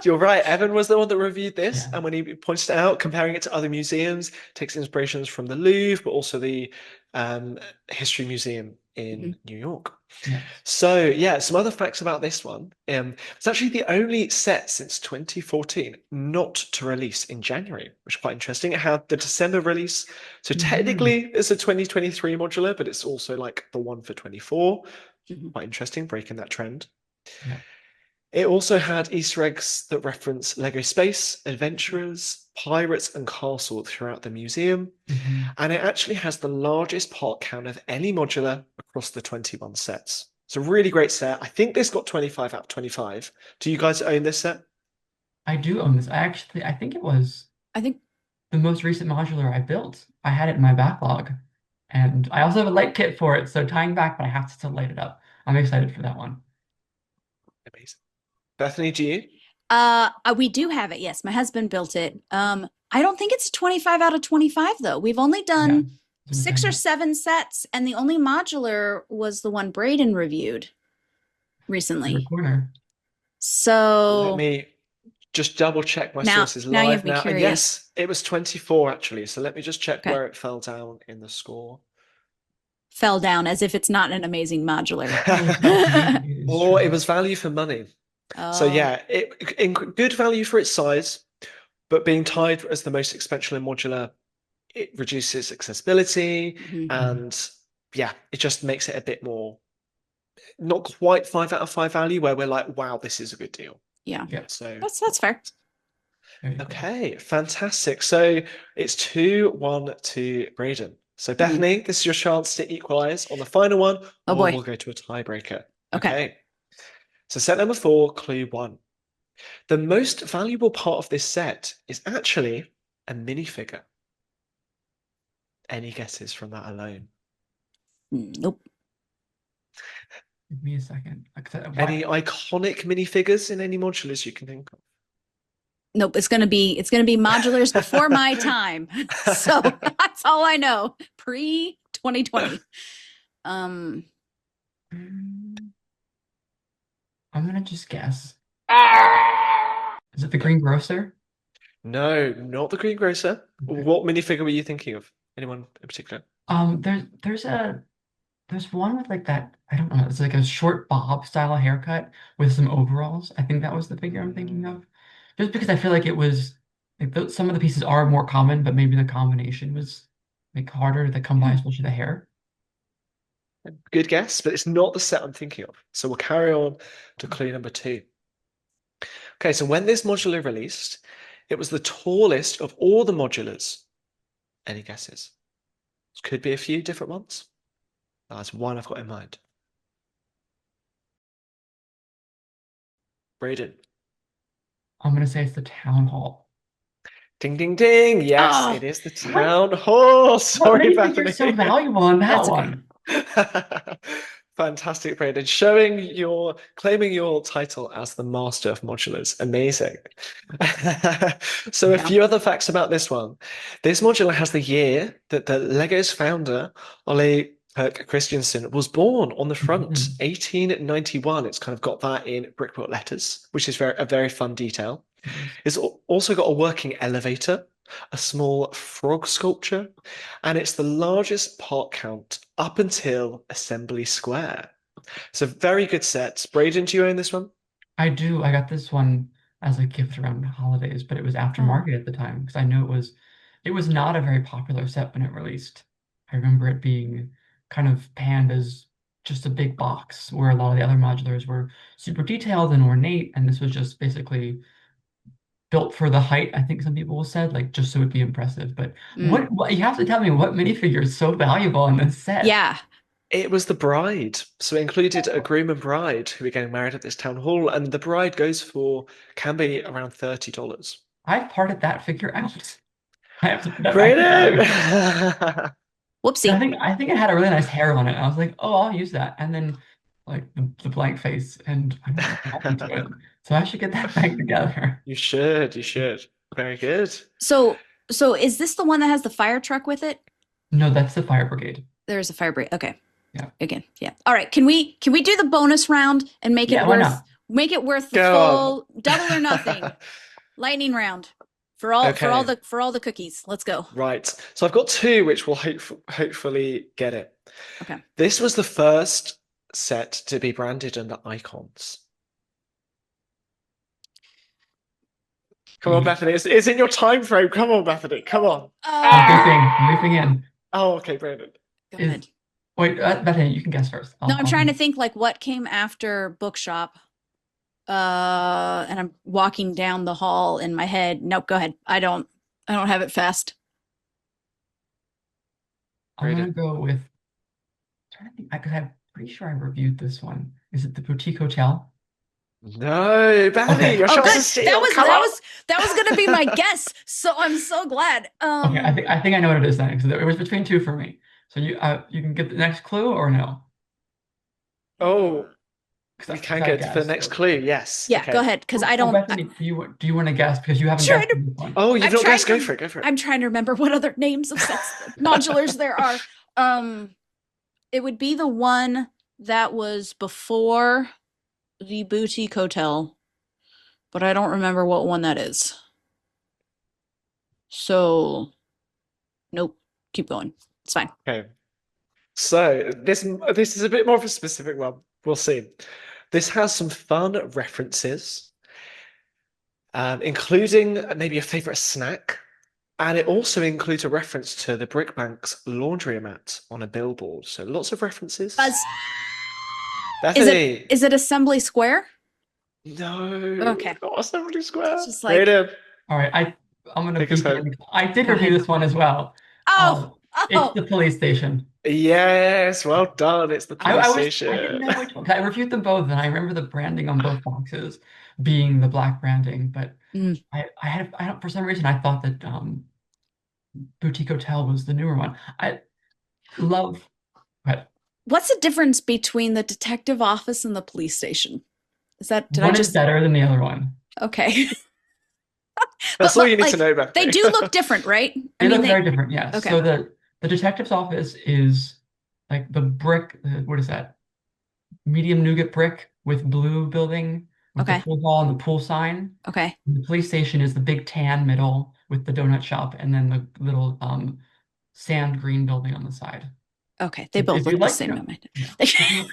You're right. Evan was the one that reviewed this, Yeah. and when he pointed it out, comparing it to other museums, takes inspirations from the Louvre, but also the um, History Museum in Mhm. New York. Yes. So, yeah, some other facts about this one. It's actually the only set since 2014 not to release in January, which is quite interesting. It had the December release, so Hmm. technically it's a 2023 modular, but it's also like the one for 24. Mhm. Quite interesting, breaking that trend. Yeah. It also had Easter eggs that reference Lego Space, Mhm. Adventurers, Pirates, and Castle throughout the museum. Hmm. And it actually has the largest part count of any modular across the 21 sets. It's a really great set. I think this got 25 out of 25. Do you guys own this set? I do own this. I think it was I think the most recent modular I built. I had it in my backlog. And I also have a light kit for it, so tying back, but I have to still light it up. I'm excited for that one. Amazing. Bethany, do you? we do have it. Yes, my husband built it. I don't think it's 25 out of 25 though. We've only Yeah. done I was gonna 6 say or that. 7 sets, and the only modular was the one Brayden reviewed Your recently. corner. Let So me just double check my sources now you have live me now. And curious. yes, it was 24 actually. So let me just check Okay. where it fell down in the score. Fell down as if it's not an amazing modular. It was okay. It is Or it true. was value for money. So Oh. yeah, good value for its size, but being tied as the most expensive modular, it reduces accessibility, Mhm. Mhm. and yeah, it just makes it a bit more not quite 5 out of 5 value, where we're like, wow, this is a good deal. Yeah. Yeah, So That's fair. very cool. okay, fantastic. So it's 2-1 to Brayden. So Hmm. Bethany, this is your chance to equalize on the final one, Oh or boy. we'll go to a tiebreaker. Okay. Okay. So set number 4, clue 1. The most valuable part of this set is actually a minifigure. Any guesses from that alone? Nope. Give me a second. Any What? iconic minifigures in any modulars you can think Nope. It's gonna be modulars before my time. So of? that's all I know. Pre 2020. Um, Mm, I'm gonna just guess. Is it the greengrocer? No, not the greengrocer. Okay. What minifigure were you thinking of? Anyone in particular? There's one with like that, I don't know, it's like a short bob style haircut with some overalls. I think that was the figure I'm thinking Mm, of. Just because I feel like it was like some of the pieces are more common, but maybe the combination was like harder to come by, hmm. especially the hair. good guess, but it's not the set I'm thinking of. So we'll carry on to clue number 2. Okay, so when this modular released, it was the tallest of all the modulars. Any guesses? Could be a few different ones. That's one I've got in mind. Brayden. I'm gonna say it's the town hall. Ding, ding, ding. Yes, Oh, it is the What town hall. what Sorry, minifigure is so Bethany. valuable on that that's okay. one? Fantastic, Brayden. Showing your, claiming your title as the master of modulars. Amazing. So, a Yeah. few other facts about this one. This modular has the year that the Lego's founder, Ole Kirk Christiansen, was born on the front, Mhm. 1891. It's kind of got that in brickwork letters, which is a very fun detail. It is. It's also got a working elevator, a small frog sculpture, and it's the largest part count up until Assembly Square. So very good sets. Braden, do you own this one? I do. I got this one as a gift around holidays, but it was Oh. aftermarket at the time because I knew it was not a very popular set when it released. I remember it being kind of panned as just a big box where a lot of the other modulars were super detailed and ornate, and this was just basically built for the height, I think some people said, like just so it'd be impressive. But Mm. what you have to tell me what minifigure is so valuable in this set? Yeah. It was the bride. So it included a groom and bride who were getting married at this town hall, and the bride goes for, can be around $30. I've parted that figure out. I have to put that back Braden! together. And I Whoopsie. think I think it had a really nice hair on it. I was like, oh, I'll use that. And then like the blank face, and I don't know what happened to it. So I should get that back together. You should, you should. Very good. So So is this the one that has the fire truck with it? No, that's the fire brigade. There's a fire brigade. Okay. Yeah. Again, yeah. All right. Can we do the bonus round and Yeah, why not? make it worth the Go full double or nothing lightning round for all Okay, for all the cookies. Let's go. right. So I've got two which will hopefully get it. Okay. This was the first set to be branded under icons. Come on, You- Bethany. It's in your time frame. Come on, Bethany. Come on. I'm Oh, leaping, I'm leaping in. Oh, okay, Brandon. go Is ahead. wait, Bethany, you can guess first. No, I'm trying to think like what came after bookshop. And I'm walking down the hall in my head. Nope, go ahead. I don't have it fast. I'm gonna Brandon. go with. Trying to think, because I'm pretty sure I reviewed this one. Is it the Boutique Hotel? No, Bethany, Okay. your Oh, chance good. to steal. Come That on. was that was gonna be my guess. So I'm so glad. Okay, I think I know what it is then, because it was between two for me. So you can get the next clue or no? Oh, we Because can I get to the guessed. next clue. Yes. Yeah, go Okay. ahead, because I Well, don't. Bethany, do you want to guess because you haven't Trying guessed to this one? Oh, you've I'm not trying guessed. Go to for it. Go for it. I'm trying to remember what other names of sets modulars there are. Um, it would be the one that was before the boutique hotel, but I don't remember what one that is. So nope. Keep going. It's fine. Okay. So this is a bit more of a specific one. We'll see. This has some fun references, including maybe a favorite snack, and it also includes a reference to the Brickbank's laundromat on a billboard. So lots of references. Buzz, is it Bethany, is it Assembly Square? no, Okay. not Assembly It's Square. just like, Brayden, All right, I'm gonna take us peek home. in. I did go review ahead. this one as well. Oh, It's oh, the police station. Yes, well done. It's the police I didn't station. know which one. 'Cause I reviewed them both, and I remember the branding on both boxes being the black branding. But mm. I don't for some reason I thought that Boutique Hotel was the newer one. I love, but What's the difference between the detective office and the police station? Did I one is just, better than the other one. okay. That's But all you need to like, know, they Bethany. do look different, right? I They mean, look very different, yes. okay. So the detective's office is like the brick. What is that? Medium nougat brick with blue building with the Okay. pool hall and the pool sign. Okay. The police station is the big tan middle with the donut shop and then the little sand green building on the side. Okay. They both If you'd look the like to same know, in my yeah. head.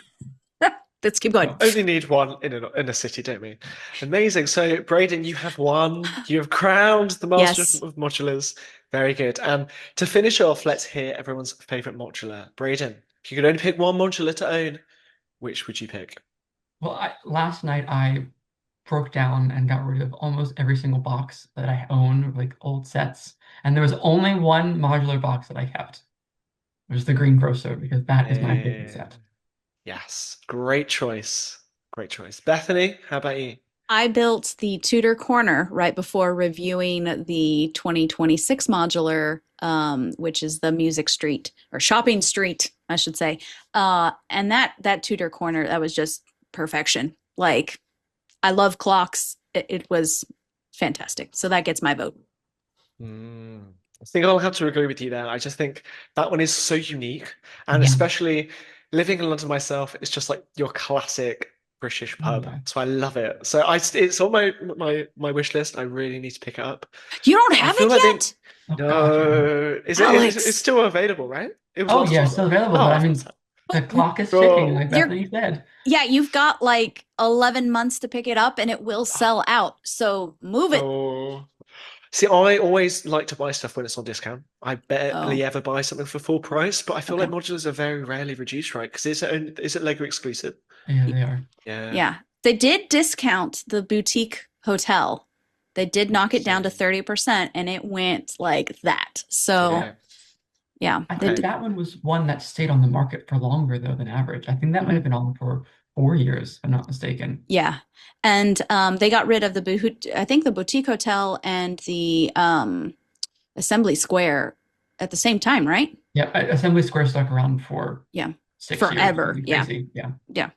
Let's keep going. Only need one in a city, don't we? Amazing. So, Brayden, you have won. You have crowned the master Yes. of modulars. Very good. And to finish off, let's hear everyone's favorite modular. Brayden, if you could only pick one modular to own, which would you pick? Well, last night I broke down and got rid of almost every single box that I own, like old sets. And there was only one modular box that I kept. It was the Green Grocer because that is my favorite Uh, set. yes, great choice. Great choice. Bethany, how about you? I built the Tudor corner right before reviewing the 2026 modular, which is the Music Street or Shopping Street, I should say. And that Tudor corner, that was just perfection. Like, I love clocks. It was fantastic. So that gets my vote. I think I'll have to agree with you there. I just think that one is so unique, and Yeah. especially living in London myself, it's just like your classic British Oh, pub. yeah. So I love it. So it's on my wish list. I really need to pick it up. You don't I have feel it like yet? Oh gosh. no, Alex. it's still available, right? It was Oh last yeah, year. it's still available, but Oh, I mean fantastic. the But clock is ticking, Oh, like you're Bethany said. yeah, you've got like 11 months to pick it up and it will sell out. So move it. oh. See, I always like to buy stuff when it's on discount. I Oh, barely ever buy something for full price, but I feel okay. like modulars are very rarely reduced, right? Because is it Lego exclusive? Yeah, they are. Yeah. Yeah. They did discount the boutique hotel. They did knock it down to Interesting. 30% and it went like that. So, Yeah. yeah, I they think Okay. did. that one was one that stayed on the market for longer though than average. I think that might Mhm. have been on for 4 years, if I'm not mistaken. Yeah. And they got rid of I think the boutique hotel and the Assembly Square at the same time, right? Yeah, Assembly Square stuck around for Yeah. 6 years, Forever. something Yeah. crazy. Yeah. Yeah.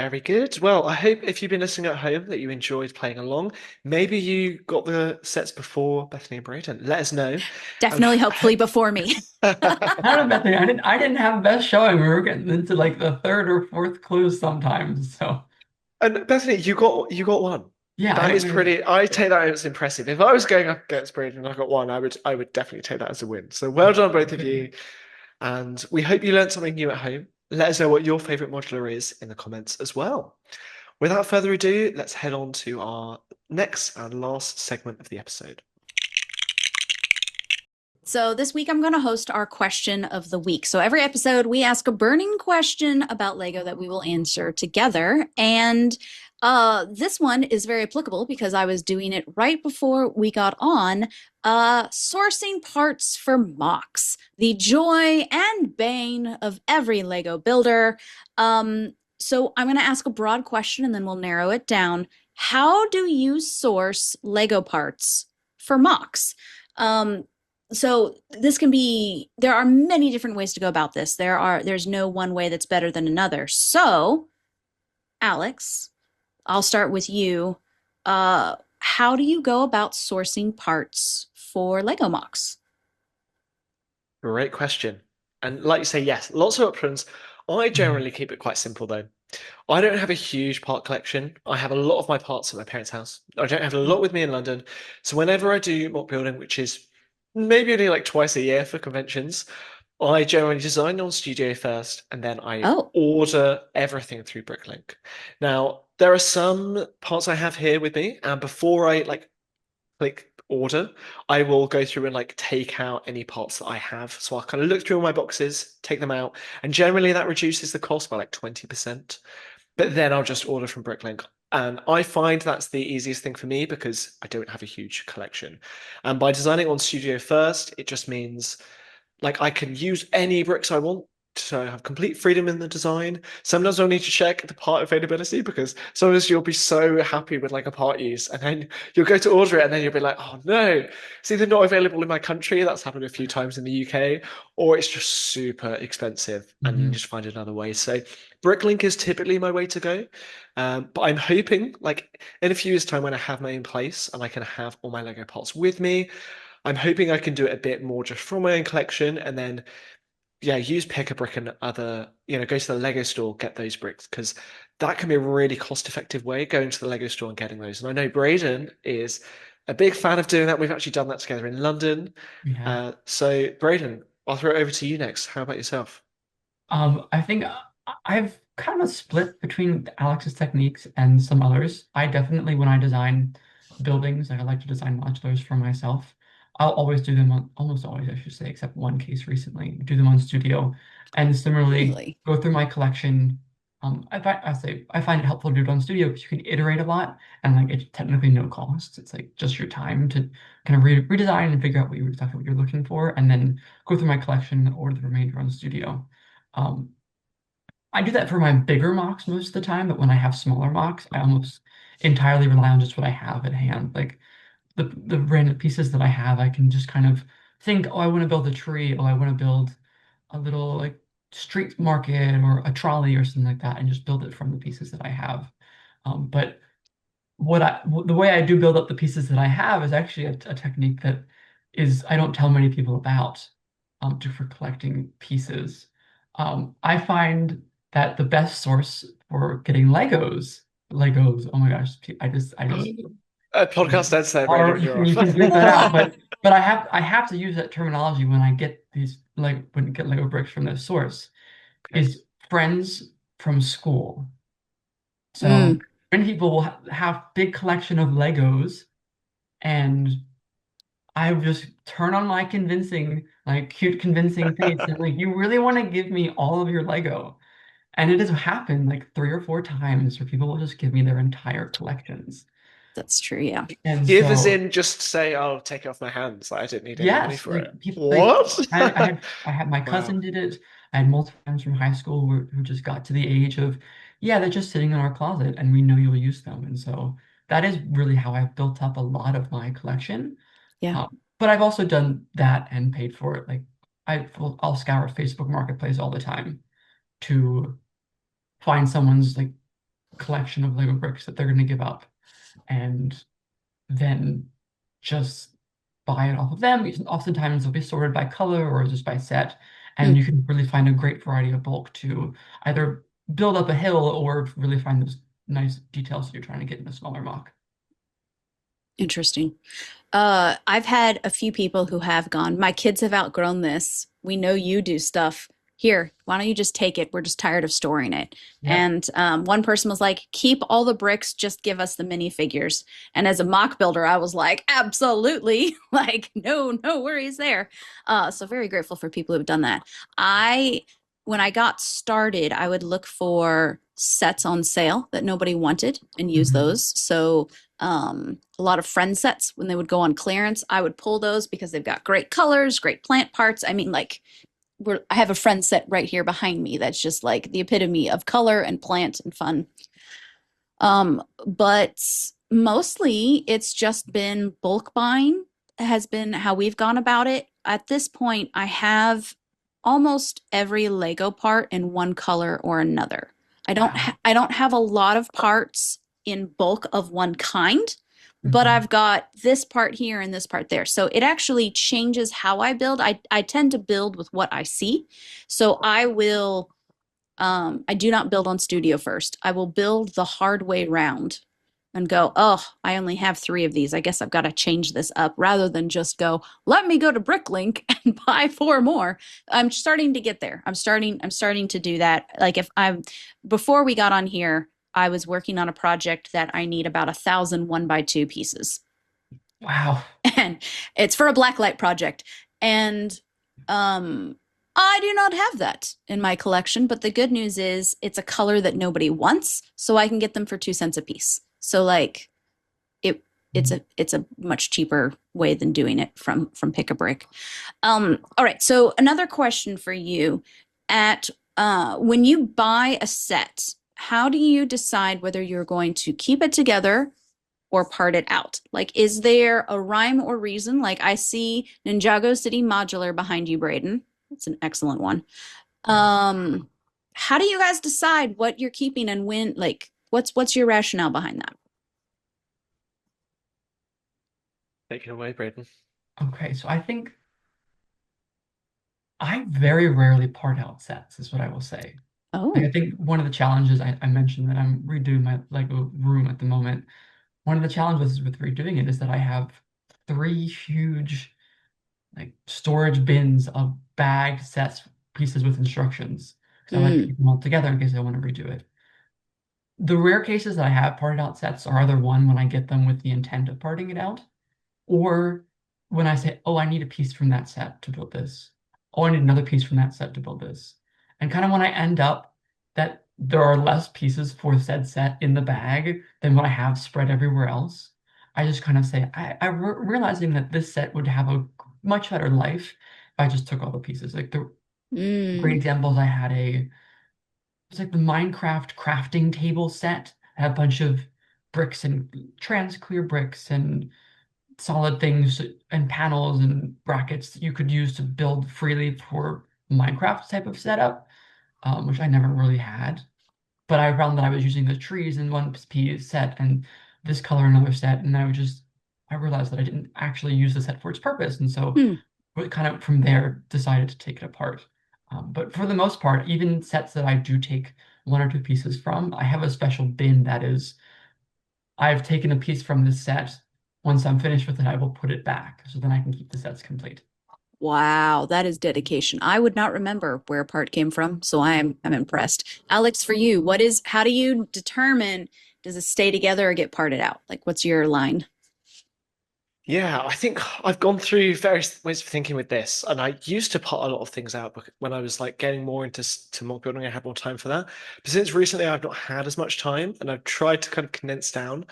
Very good. Well, I hope if you've been listening at home that you enjoyed playing along. Maybe you got the sets before Bethany and Brayden. Let us know. And Definitely, hopefully before me. I don't know, Bethany. I didn't have best showing. We were getting into like the third or fourth clues sometimes. So and Bethany, you got one. yeah, I That don't is know. pretty. I take that as impressive. If I was going up against Brayden and I got one, I would definitely take that as a win. So well done, both of you. And we hope you learned something new at home. Let us know what your favorite modular is in the comments as well. Without further ado, let's head on to our next and last segment of the episode. So this week I'm going to host our question of the week. So every episode we ask a burning question about Lego that we will answer together. And this one is very applicable because I was doing it right before we got on. Sourcing parts for MOCs, the joy and bane of every Lego builder. So I'm going to ask a broad question and then we'll narrow it down. How do you source Lego parts for MOCs? So this can be, there are many different ways to go about this. There's no one way that's better than another. So, Alex, I'll start with you. How do you go about sourcing parts for Lego MOCs? Great question. And like you say, yes, lots of options. I Mhm. generally keep it quite simple though. I don't have a huge part collection. I have a lot of my parts at my parents' house. I don't have a lot with me in London. So whenever I do mock building, which is maybe only like twice a year for conventions, I generally design on Studio first and then I Oh, order everything through Bricklink. Now, there are some parts I have here with me, and before I click order, I will go through and like take out any parts that I have. So I'll kind of look through all my boxes, take them out, and generally that reduces the cost by like 20%. But then I'll just order from Bricklink. And I find that's the easiest thing for me because I don't have a huge collection. And by designing on Studio first, it just means like I can use any bricks I want. So I have complete freedom in the design. Sometimes I'll need to check the part availability because sometimes you'll be so happy with like a part use and then you'll go to order it and then you'll be like, oh no, it's either not available in my country, that's happened a few times in the UK, or it's just super expensive and you Mhm. just find another way. So Bricklink is typically my way to go. But I'm hoping like in a few years' time when I have my own place and I can have all my Lego parts with me, I'm hoping I can do it a bit more just from my own collection and then, yeah, use Pick a Brick and other, go to the Lego store, get those bricks, because that can be a really cost-effective way going to the Lego store and getting those. And I know Brayden is a big fan of doing that. We've actually done that together in London. We have. So Brayden, I'll throw it over to you next. How about yourself? I think I've kind of split between Alex's techniques and some others. I definitely, when I design buildings, I like to design modulars for myself. I'll always do them on, almost always, I should say, except one case recently, do them on Studio. And similarly, really? go through my collection. I find it helpful to do it on Studio because you can iterate a lot and like it's technically no cost. It's like just your time to kind of redesign and figure out exactly what you're looking for, and then go through my collection and order the remainder on Studio. Um, I do that for my bigger mocks most of the time, but when I have smaller mocks, I almost entirely rely on just what I have at hand. Like the random pieces that I have, I can just kind of think, oh, I want to build a tree, oh, I want to build a little like street market or a trolley or something like that, and just build it from the pieces that I have. But the way I do build up the pieces that I have is actually a technique that is I don't tell many people about for collecting pieces. I find that the best source for getting Legos. Oh my gosh, I just A podcast ends there, or Brayden. you You're can off. you can bleep that out, but I have to use that terminology when I get these like when I get Lego bricks from this source Okay. is friends from school. So Mm, when people will have big collection of Legos, and I would just turn on my convincing, like cute convincing face, and like, you really want to give me all of your Lego? And it has happened like 3 or 4 times where people will just give me their entire collections. that's true. Yeah. And Give us so in, just say, "I'll take it off my hands." Like, I didn't need any money yes, for it. like people like What? I had my Wow. cousin did it. I had multiple friends from high school who just got to the age of, yeah, they're just sitting in our closet and we know you'll use them. And so that is really how I've built up a lot of my collection. Yeah. But I've also done that and paid for it. Like I'll scour Facebook Marketplace all the time to find someone's like collection of Lego bricks that they're going to give up, and then just buy it off of them. Oftentimes they'll be sorted by color or just by set, and Hmm, you can really find a great variety of bulk to either build up a hill or really find those nice details that you're trying to get in a smaller mock. interesting. I've had a few people who have gone, my kids have outgrown this. We know you do stuff. Here, why don't you just take it? We're just tired of storing it. Yep. And one person was like, keep all the bricks, just give us the minifigures. And as a mock builder, I was like, absolutely. Like, no worries there. So very grateful for people who've done that. I, when I got started, I would look for sets on sale that nobody wanted and use Mhm. those. So a lot of friend sets when they would go on clearance. I would pull those because they've got great colors, great plant parts. I mean, like I have a friend set right here behind me that's just like the epitome of color and plant and fun. But mostly it's just been bulk buying has been how we've gone about it. At this point, I have almost every Lego part in one color or another. Wow. I don't have a lot of parts in bulk of one kind, but Mhm. I've got this part here and this part there. So it actually changes how I build. I tend to build with what I see. So I do not build on studio first. I will build the hard way round and go, oh, I only have three of these. I guess I've got to change this up rather than just go, let me go to Bricklink and buy four more. I'm starting to get there. I'm starting to do that. Like if I'm before we got on here, I was working on a project that I need about 1,000 1x2 pieces. Wow. And it's for a blacklight project. And um, I do not have that in my collection. But the good news is it's a color that nobody wants, so I can get them for 2 cents a piece. So like it, it's a much cheaper way than doing it from Pick a Brick. All right. So another question for you: at when you buy a set, how do you decide whether you're going to keep it together or part it out? Like, is there a rhyme or reason? Like, I see Ninjago City Modular behind you, Brayden. That's an excellent one. Um, how do you guys decide what you're keeping and when? Like, what's your rationale behind that? Take it away, Brayden. Okay, so I think I very rarely part out sets, is what I will say. Like, I Oh, think one of the challenges I mentioned that I'm redoing my Lego room at the moment. One of the challenges with redoing it is that I have three huge like storage bins of bagged sets pieces with instructions because I like to mm, keep them all together in case I want to redo it. The rare cases that I have parted out sets are either one when I get them with the intent of parting it out, or when I say, oh, I need a piece from that set to build this. Oh, I need another piece from that set to build this. And kind of when I end up that there are less pieces for said set in the bag than what I have spread everywhere else, I just kind of say, realizing that this set would have a much better life if I just took all the pieces. Like the great mm, examples, I had it's like the Minecraft crafting table set. I had a bunch of bricks and trans clear bricks and solid things and panels and brackets that you could use to build freely for Minecraft type of setup, which I never really had. But I found that I was using the trees in one piece set and this color in another set, and I realized that I didn't actually use the set for its purpose, and so hmm. we kind of from there decided to take it apart. But for the most part, even sets that I do take one or two pieces from, I have a special bin that is I've taken a piece from this set. Once I'm finished with it, I will put it back so then I can keep the sets complete. Wow, that is dedication. I would not remember where a part came from, so I'm impressed. Alex, for you, how do you determine does it stay together or get parted out? Like, what's your line? Yeah, I think I've gone through various ways of thinking with this, and I used to part a lot of things out when I was like getting more into to mock building. I had more time for that, but since recently I've not had as much time, and I've tried to kind of condense down.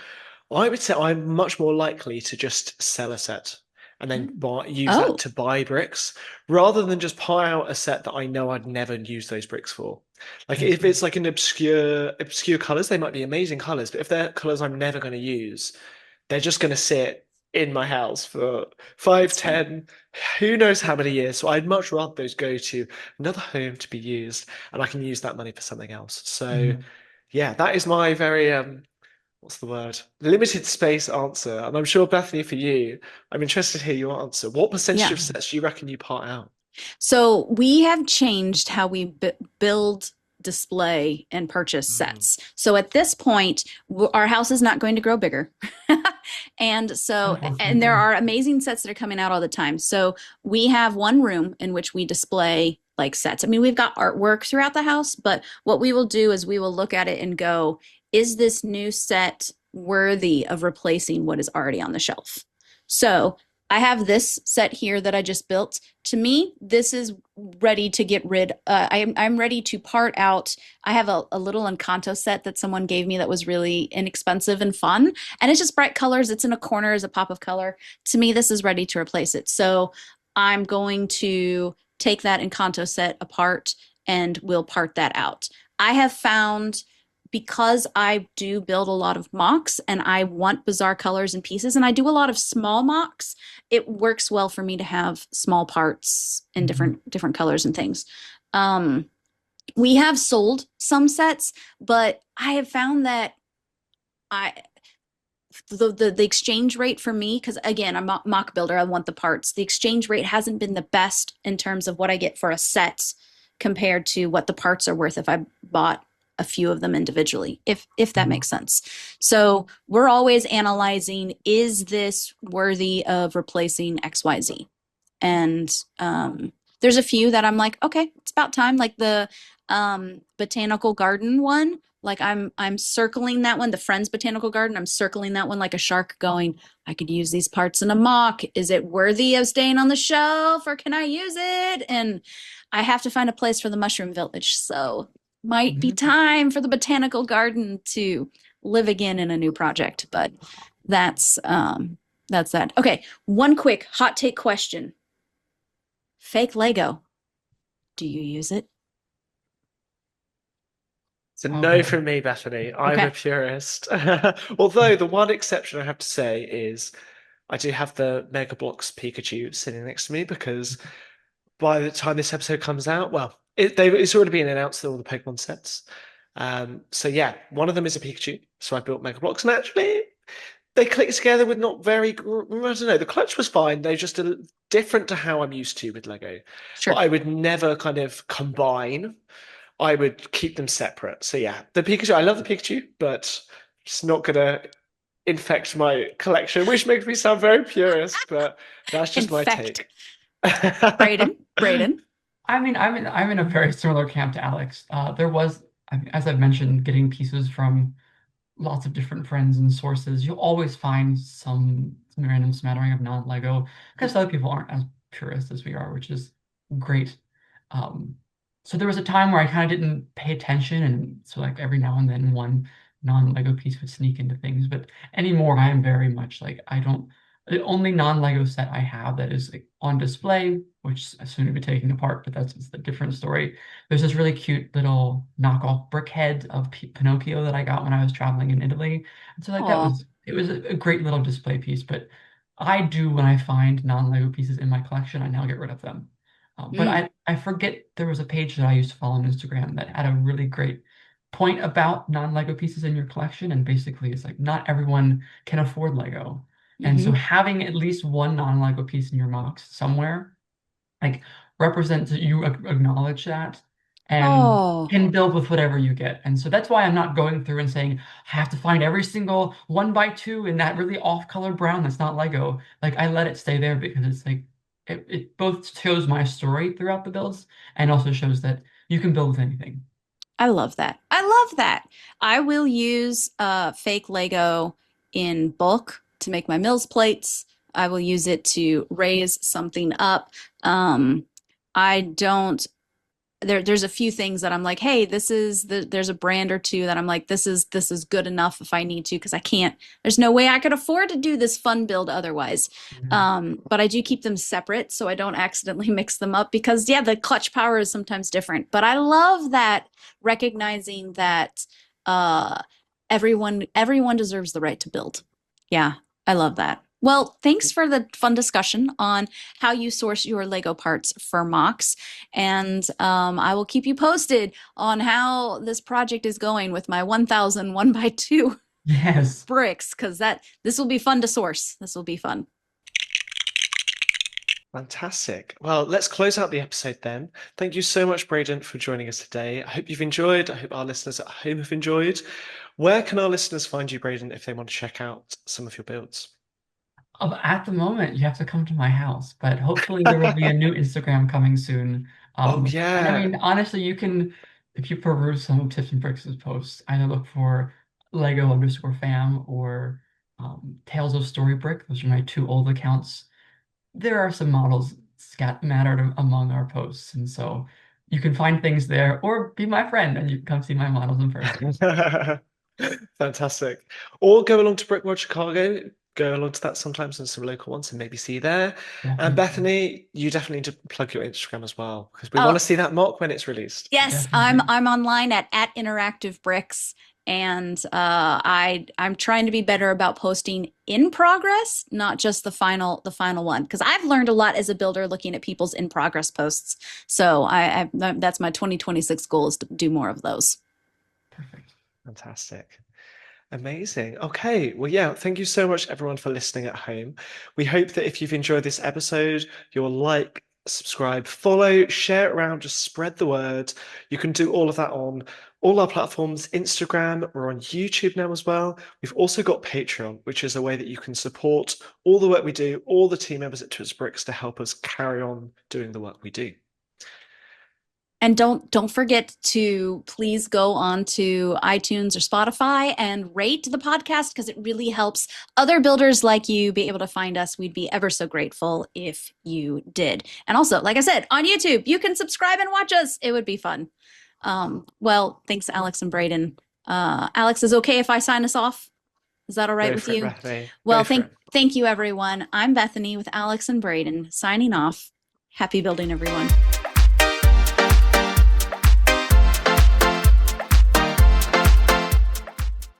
I would say I'm much more likely to just sell a set and then use that Oh, to buy bricks rather than just buy out a set that I know I'd never use those bricks for. Like I if see. it's like an obscure colors, they might be amazing colors, but if they're colors I'm never going to use, they're just going to sit in my house for five, that's fair. 10, who knows how many years. So I'd much rather those go to another home to be used, and I can use that money for something else. So Mhm. Yeah, that is my very what's the word? Limited space answer. And I'm sure Bethany, for you, I'm interested to hear your answer. What percentage Yeah. of sets do you reckon you part out? So we have changed how we build, display, and purchase Mm. sets. So at this point, our house is not going to grow bigger. And there Unfortunately. are amazing sets that are coming out all the time. So we have one room in which we display like sets. I mean, we've got artwork throughout the house, but what we will do is we will look at it and go, is this new set worthy of replacing what is already on the shelf? So I have this set here that I just built. To me, this is ready to get rid. I'm ready to part out. I have a little Encanto set that someone gave me that was really inexpensive and fun, and it's just bright colors. It's in a corner as a pop of color. To me, this is ready to replace it. So I'm going to take that Encanto set apart and we'll part that out. I have found, because I do build a lot of MOCs and I want bizarre colors and pieces, and I do a lot of small MOCs, it works well for me to have small parts in Mhm. different colors and things. Um, we have sold some sets, but I have found that I the exchange rate for me, because again, I'm a mock builder, I want the parts. The exchange rate hasn't been the best in terms of what I get for a set compared to what the parts are worth if I bought a few of them individually, if that Mhm. makes sense. So we're always analyzing, is this worthy of replacing XYZ? And there's a few that I'm like, okay, it's about time. Like the botanical garden one, like I'm circling that one, the Friends Botanical Garden. I'm circling that one like a shark, going, I could use these parts in a mock. Is it worthy of staying on the shelf, or can I use it? And I have to find a place for the Mushroom Village, so might be Mhm. time for the Botanical Garden to live again in a new project. But that's that's that. Okay, one quick hot take question. Fake Lego. Do you use it? It's a Oh no boy. from me, Bethany. I'm a Okay. purist. Although the one exception I have to say is I do have the Mega Bloks Pikachu sitting next to me because by the time this episode comes out, well, it's already been announced that all the Pokemon sets. So yeah, one of them is a Pikachu. So I built Mega Bloks, and actually they click together with not very. I don't know. The clutch was fine. They're just different to how I'm used to with Lego. But Sure. I would never kind of combine. I would keep them separate. So yeah, the Pikachu. I love the Pikachu, but it's not gonna infect my collection, which makes me sound very purist. But that's just my Infect. take. Brayden. I'm in a very similar camp to Alex. There was, I mean, as I've mentioned, getting pieces from lots of different friends and sources. You'll always find some random smattering of non-Lego because other people aren't as purist as we are, which is great. Um, so there was a time where I kind of didn't pay attention, and so like every now and then one non-Lego piece would sneak into things. But anymore, I am very much like I don't. The only non-Lego set I have that is like on display, which I soon to be taking apart, but that's a different story. There's this really cute little knockoff brick head of Pinocchio that I got when I was traveling in Italy. And so like that Oh. was it was a great little display piece, but I do when I find non-Lego pieces in my collection, I now get rid of them. But Mm. I forget there was a page that I used to follow on Instagram that had a really great point about non-Lego pieces in your collection, and basically it's like not everyone can afford Lego. And so Hmm. having at least one non-Lego piece in your box somewhere like represents that you acknowledge that and Oh, can build with whatever you get. And so that's why I'm not going through and saying I have to find every single 1x2 in that really off-color brown that's not Lego. Like I let it stay there because it's like it both shows my story throughout the builds and also shows that you can build with anything. I love that. I love that. I will use fake Lego in bulk to make my Mills plates. I will use it to raise something up. I don't there's a few things that I'm like, hey, there's a brand or two that I'm like, this is good enough if I need to, because I can't, there's no way I could afford to do this fun build otherwise. Mhm. But I do keep them separate so I don't accidentally mix them up, because yeah, the clutch power is sometimes different. But I love that, recognizing that uh everyone deserves the right to build. Yeah, I love that. Well, thanks for the fun discussion on how you source your Lego parts for MOCs. And I will keep you posted on how this project is going with my 1,000 1x2 Yes. bricks, because this will be fun to source. This will be fun. Fantastic. Well, let's close out the episode then. Thank you so much, Brayden, for joining us today. I hope you've enjoyed. I hope our listeners at home have enjoyed. Where can our listeners find you, Brayden, if they want to check out some of your builds? At the moment, you have to come to my house, but hopefully there will be a new Instagram coming soon. Oh, And I yeah. mean, honestly, you can, if you peruse some of Tips and Bricks' posts, either look for Lego_fam or Tales of Story Brick. Those are my two old accounts. There are some models scattered among our posts, and so you can find things there, or be my friend and you can come see my models in person. Fantastic. Or go along to Brickworld Chicago. Go along to that sometimes and some local ones and maybe see you there. And Definitely, Bethany, you definitely need to plug your Instagram as well because we want Oh, to see that mock when it's released. yes, I'm definitely. I'm online at Interactive Bricks, and I'm trying to be better about posting in progress, not just the final one, because I've learned a lot as a builder looking at people's in progress posts. So that's my 2026 goal, is to do more of those. Perfect. Fantastic. Amazing. Okay. Well, yeah, thank you so much, everyone, for listening at home. We hope that if you've enjoyed this episode, you'll like, subscribe, follow, share it around, just spread the word. You can do all of that on all our platforms, Instagram, we're on YouTube now as well. We've also got Patreon, which is a way that you can support all the work we do, all the team members at Tips&Bricks to help us carry on doing the work we do. And don't forget to please go on to iTunes or Spotify and rate the podcast, because it really helps other builders like you be able to find us. We'd be ever so grateful if you did. And also, like I said, on YouTube, you can subscribe and watch us. It would be fun. Well, thanks, Alex and Brayden. Alex, is okay if I sign us off? Is that all right Go with for it, you? Bethany. Go Well, for thank it. thank you, everyone. I'm Bethany with Alex and Brayden signing off. Happy building, everyone.